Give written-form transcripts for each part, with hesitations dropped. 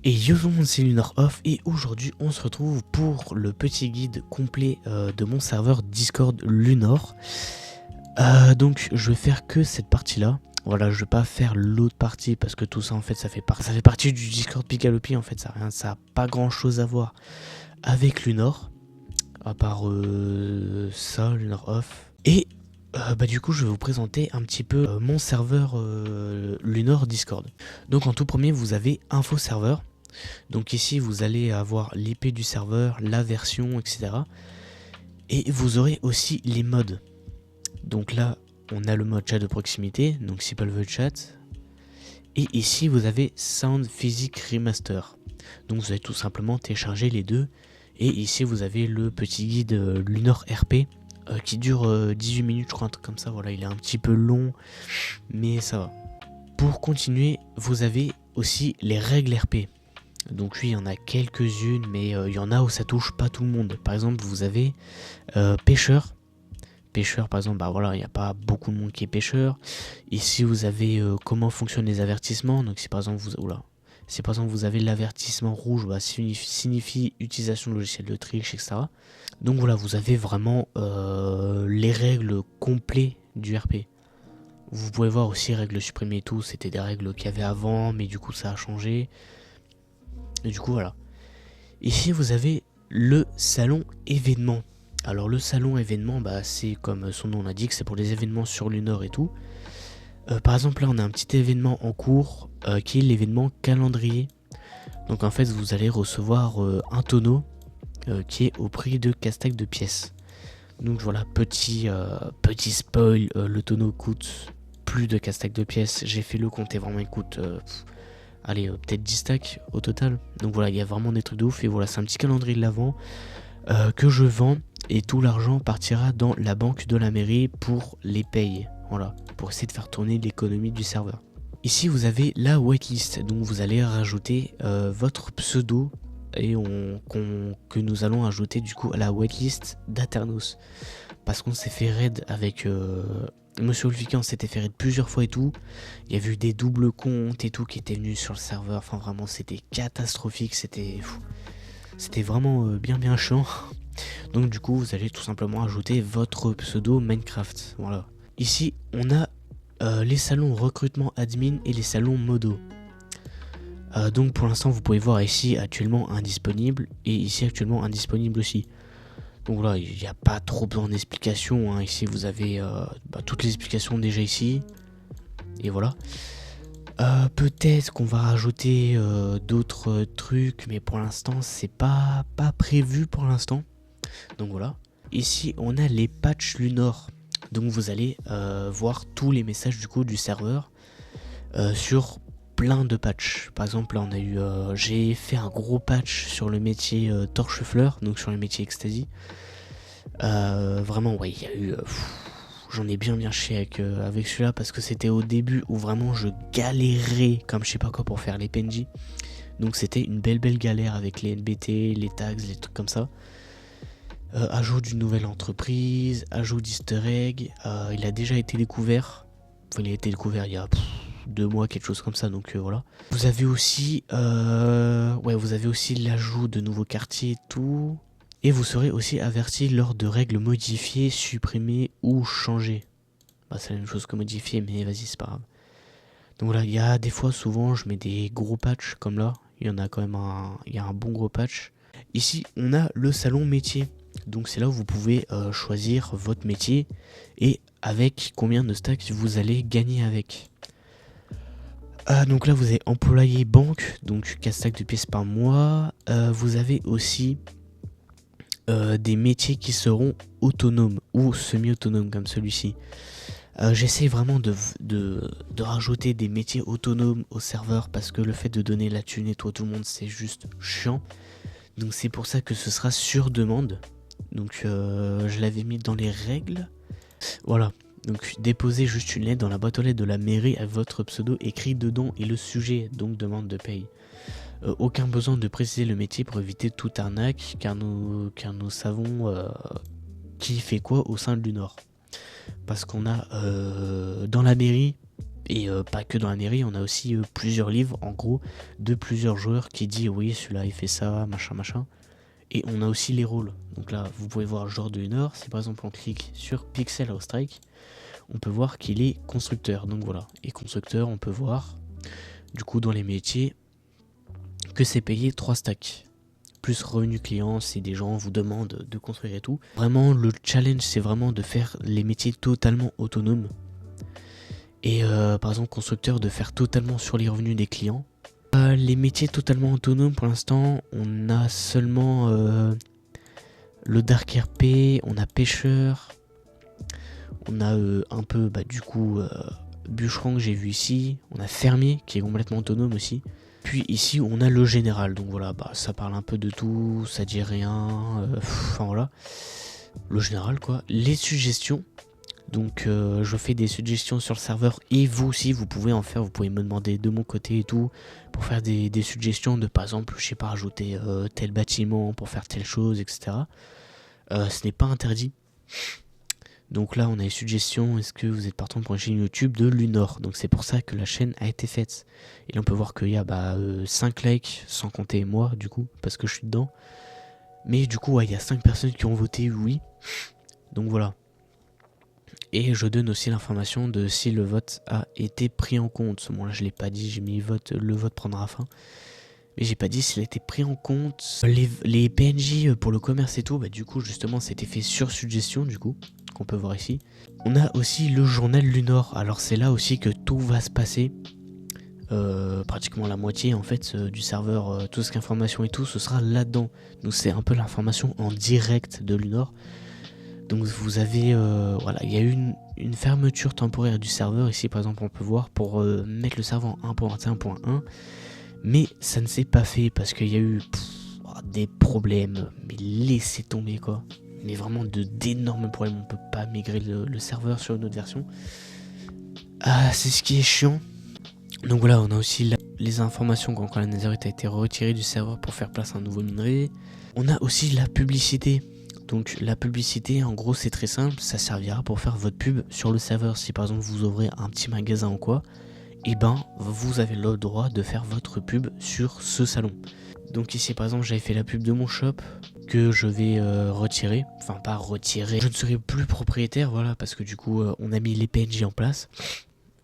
Et yo tout le monde, c'est Lunar Off et aujourd'hui on se retrouve pour le petit guide complet de mon serveur Discord Lunar. Donc je vais faire que cette partie là. Voilà, je vais pas faire l'autre partie parce que tout ça en fait ça fait partie du Discord Picalopi en fait, ça a pas grand chose à voir avec Lunar. À part ça, Lunar Off. Et du coup je vais vous présenter un petit peu mon serveur Lunar Discord. Donc en tout premier vous avez info serveur. Donc ici vous allez avoir l'IP du serveur, la version, etc. Et vous aurez aussi les modes. Donc là on a le mode chat de proximité, donc Simple Voice Chat. Et ici vous avez Sound Physics Remaster. Donc vous allez tout simplement télécharger les deux. Et ici vous avez le petit guide Lunar RP qui dure 18 minutes je crois, un truc comme ça. Voilà, il est un petit peu long mais ça va. Pour continuer vous avez aussi les règles RP. Donc oui, il y en a quelques-unes, mais il y en a où ça touche pas tout le monde. Par exemple, vous avez pêcheur. Pêcheur, par exemple, bah voilà, il n'y a pas beaucoup de monde qui est pêcheur. Ici, vous avez comment fonctionnent les avertissements. Donc si par exemple vous avez l'avertissement rouge, bah, signifie utilisation de logiciel de triche, etc. Donc voilà, vous avez vraiment les règles complètes du RP. Vous pouvez voir aussi règles supprimées et tout. C'était des règles qu'il y avait avant, mais du coup ça a changé. Et du coup voilà. Ici vous avez le salon événement. Alors le salon événement, bah, c'est comme son nom l'indique, c'est pour les événements sur Lunar et tout. Par exemple là on a un petit événement en cours qui est l'événement calendrier. Donc en fait vous allez recevoir un tonneau qui est au prix de casse-tête de pièces. Donc voilà, petit spoil, le tonneau coûte plus de casse-tête de pièces. J'ai fait le compte et vraiment il coûte... allez, peut-être 10 stacks au total. Donc voilà, il y a vraiment des trucs de ouf. Et voilà, c'est un petit calendrier de l'avant que je vends. Et tout l'argent partira dans la banque de la mairie pour les payer. Voilà, pour essayer de faire tourner l'économie du serveur. Ici, vous avez la whitelist. Donc vous allez rajouter votre pseudo et que nous allons ajouter du coup à la whitelist d'Aternos. Parce qu'on s'est fait raid avec... Monsieur Wolfican s'était fait raid plusieurs fois et tout. Il y a eu des doubles comptes et tout qui étaient venus sur le serveur. Enfin vraiment c'était catastrophique. C'était vraiment bien chiant. Donc du coup vous allez tout simplement ajouter votre pseudo Minecraft. Voilà. Ici on a les salons recrutement admin et les salons modo. Donc pour l'instant vous pouvez voir ici actuellement indisponible. Et ici actuellement indisponible aussi. Donc voilà, il n'y a pas trop besoin d'explications, hein. Ici vous avez toutes les explications déjà ici. Et voilà. Peut-être qu'on va rajouter d'autres trucs, mais pour l'instant c'est pas prévu pour l'instant. Donc voilà. Ici on a les patchs Lunar. Donc vous allez voir tous les messages du coup du serveur sur plein de patchs. Par exemple là on a eu j'ai fait un gros patch sur le métier torche-fleur, donc sur le métier ecstasy. Vraiment ouais, il y a eu j'en ai bien chié avec celui-là parce que c'était au début où vraiment je galérais comme je sais pas quoi pour faire les PNJ. Donc c'était une belle galère avec les NBT, les tags, les trucs comme ça. Ajout d'une nouvelle entreprise, ajout d'easter egg, il a déjà été découvert. Enfin, il a été découvert il y a 2 mois, quelque chose comme ça, donc voilà. Vous avez aussi l'ajout de nouveaux quartiers et tout. Et vous serez aussi averti lors de règles modifiées, supprimées ou changées. Bah, c'est la même chose que modifier, mais vas-y, c'est pas grave. Donc voilà, il y a des fois, souvent, je mets des gros patchs, comme là. Il y en a quand même un bon gros patch. Ici, on a le salon métier. Donc c'est là où vous pouvez choisir votre métier et avec combien de stacks vous allez gagner avec. Donc là, vous avez employé banque, donc 4 stacks de pièces par mois. Vous avez aussi... des métiers qui seront autonomes ou semi-autonomes comme celui-ci. J'essaie vraiment de rajouter des métiers autonomes au serveur parce que le fait de donner la thune et tout le monde c'est juste chiant. Donc c'est pour ça que ce sera sur demande. Donc je l'avais mis dans les règles. Voilà. Donc déposez juste une lettre dans la boîte aux lettres de la mairie avec votre pseudo écrit dedans et le sujet, donc demande de paye. Aucun besoin de préciser le métier pour éviter toute arnaque car nous savons qui fait quoi au sein du Nord. Parce qu'on a dans la mairie Et pas que dans la mairie, on a aussi plusieurs livres, en gros, de plusieurs joueurs qui dit oui, celui-là il fait ça, machin, machin. Et on a aussi les rôles. Donc là, vous pouvez voir le joueur de Lunor. Si par exemple on clique sur Pixel or Strike, on peut voir qu'il est constructeur. Donc voilà. Et constructeur, on peut voir, du coup, dans les métiers, que c'est payé 3 stacks. Plus revenu client, si des gens vous demandent de construire et tout. Vraiment, le challenge, c'est vraiment de faire les métiers totalement autonomes. Et par exemple, constructeur, de faire totalement sur les revenus des clients. Les métiers totalement autonomes, pour l'instant, on a seulement le Dark RP, on a pêcheur, on a un peu, du coup, bûcheron que j'ai vu ici, on a fermier qui est complètement autonome aussi. Puis ici, on a le général, donc voilà, ça parle un peu de tout, ça dit rien, enfin voilà. Le général quoi. Les suggestions. Donc je fais des suggestions sur le serveur et vous aussi vous pouvez en faire, vous pouvez me demander de mon côté et tout pour faire des suggestions de par exemple, je sais pas, rajouter tel bâtiment pour faire telle chose, etc. Ce n'est pas interdit. Donc là on a les suggestions, est-ce que vous êtes partant pour une chaîne YouTube de Lunor? Donc c'est pour ça que la chaîne a été faite. Et là on peut voir qu'il y a 5 likes, sans compter moi du coup, parce que je suis dedans. Mais du coup ouais, il y a 5 personnes qui ont voté oui. Donc voilà. Et je donne aussi l'information de si le vote a été pris en compte. Bon là je l'ai pas dit, j'ai mis vote, le vote prendra fin. Mais j'ai pas dit s'il a été pris en compte. Les PNJ pour le commerce et tout, du coup justement c'était fait sur suggestion du coup, qu'on peut voir ici. On a aussi le journal Lunor, alors c'est là aussi que tout va se passer. Pratiquement la moitié en fait du serveur, tout ce qu'information et tout, ce sera là-dedans. Donc c'est un peu l'information en direct de Lunor. Donc vous avez, voilà, il y a eu une fermeture temporaire du serveur. Ici par exemple on peut voir pour mettre le serveur en 1.21.1. Mais ça ne s'est pas fait parce qu'il y a eu des problèmes. Mais laissez tomber quoi. Mais vraiment d'énormes problèmes. On peut pas migrer le serveur sur une autre version. Ah, c'est ce qui est chiant. Donc voilà, on a aussi les informations quand la netherite a été retirée du serveur pour faire place à un nouveau minerai. On a aussi la publicité. Donc la publicité en gros c'est très simple, ça servira pour faire votre pub sur le serveur. Si par exemple vous ouvrez un petit magasin ou quoi, et vous avez le droit de faire votre pub sur ce salon. Donc ici par exemple j'avais fait la pub de mon shop que je vais retirer, enfin pas retirer, je ne serai plus propriétaire, voilà, parce que du coup on a mis les PNJ en place.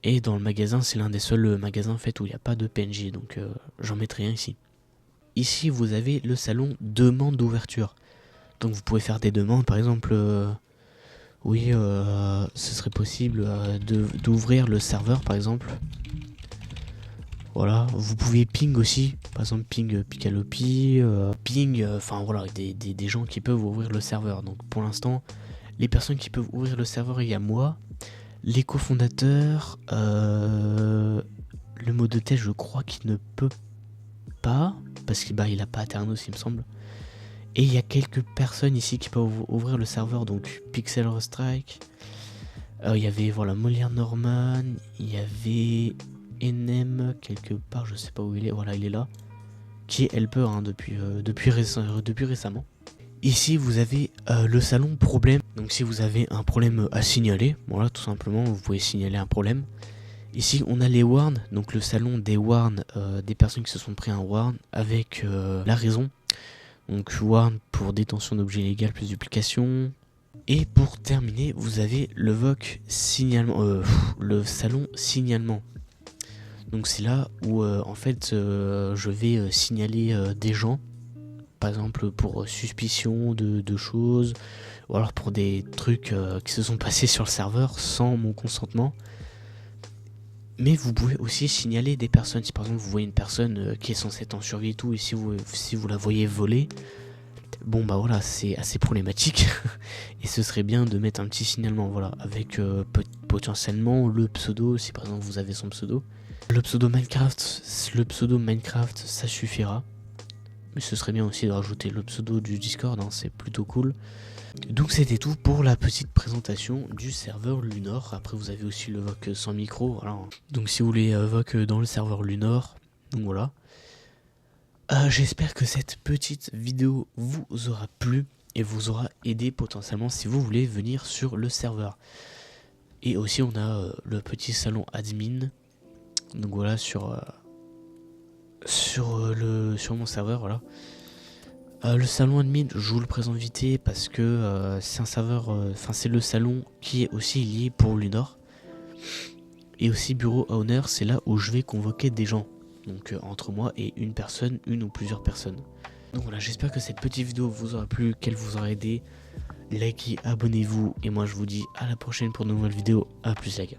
Et dans le magasin c'est l'un des seuls magasins en fait où il n'y a pas de PNJ, donc j'en mettrai un ici. Ici vous avez le salon demande d'ouverture. Donc vous pouvez faire des demandes, par exemple, oui, ce serait possible d'ouvrir le serveur, par exemple. Voilà, vous pouvez ping aussi, par exemple ping Picalopi, ping, enfin voilà, des gens qui peuvent ouvrir le serveur. Donc pour l'instant, les personnes qui peuvent ouvrir le serveur, il y a moi, les cofondateurs, le mot de tête, je crois qu'il ne peut pas, parce qu'il il a pas Aternos, il me semble. Et il y a quelques personnes ici qui peuvent ouvrir le serveur, donc Pixel or Strike. Il y avait voilà Molière Norman, il y avait NM quelque part, je sais pas où il est, voilà il est là. Qui est helper depuis récemment. Ici vous avez le salon problème, donc si vous avez un problème à signaler, voilà tout simplement vous pouvez signaler un problème. Ici on a les warns, donc le salon des warns, des personnes qui se sont pris un warn avec la raison. Donc warn pour détention d'objets illégaux plus duplication. Et pour terminer, vous avez le VOC signalement, le salon signalement. Donc c'est là où en fait je vais signaler des gens, par exemple pour suspicion de choses, ou alors pour des trucs qui se sont passés sur le serveur sans mon consentement. Mais vous pouvez aussi signaler des personnes. Si par exemple vous voyez une personne qui est censée être en survie et tout, et si vous la voyez voler, bon voilà, c'est assez problématique. Et ce serait bien de mettre un petit signalement, voilà, avec potentiellement le pseudo, si par exemple vous avez son pseudo. Le pseudo Minecraft, ça suffira. Mais ce serait bien aussi de rajouter le pseudo du Discord, hein, c'est plutôt cool. Donc c'était tout pour la petite présentation du serveur Lunor. Après vous avez aussi le VOC sans micro, voilà. Donc si vous voulez VOC dans le serveur Lunor, donc voilà. J'espère que cette petite vidéo vous aura plu et vous aura aidé potentiellement si vous voulez venir sur le serveur. Et aussi on a le petit salon admin. Donc voilà sur mon serveur, voilà. Le salon admin, je vous le présente vite fait parce que c'est un serveur, c'est le salon qui est aussi lié pour Lunar. Et aussi bureau owner, c'est là où je vais convoquer des gens. Donc entre moi et une personne, une ou plusieurs personnes. Donc voilà, j'espère que cette petite vidéo vous aura plu, qu'elle vous aura aidé. Likez, abonnez-vous et moi je vous dis à la prochaine pour de nouvelles vidéos. A plus les gars.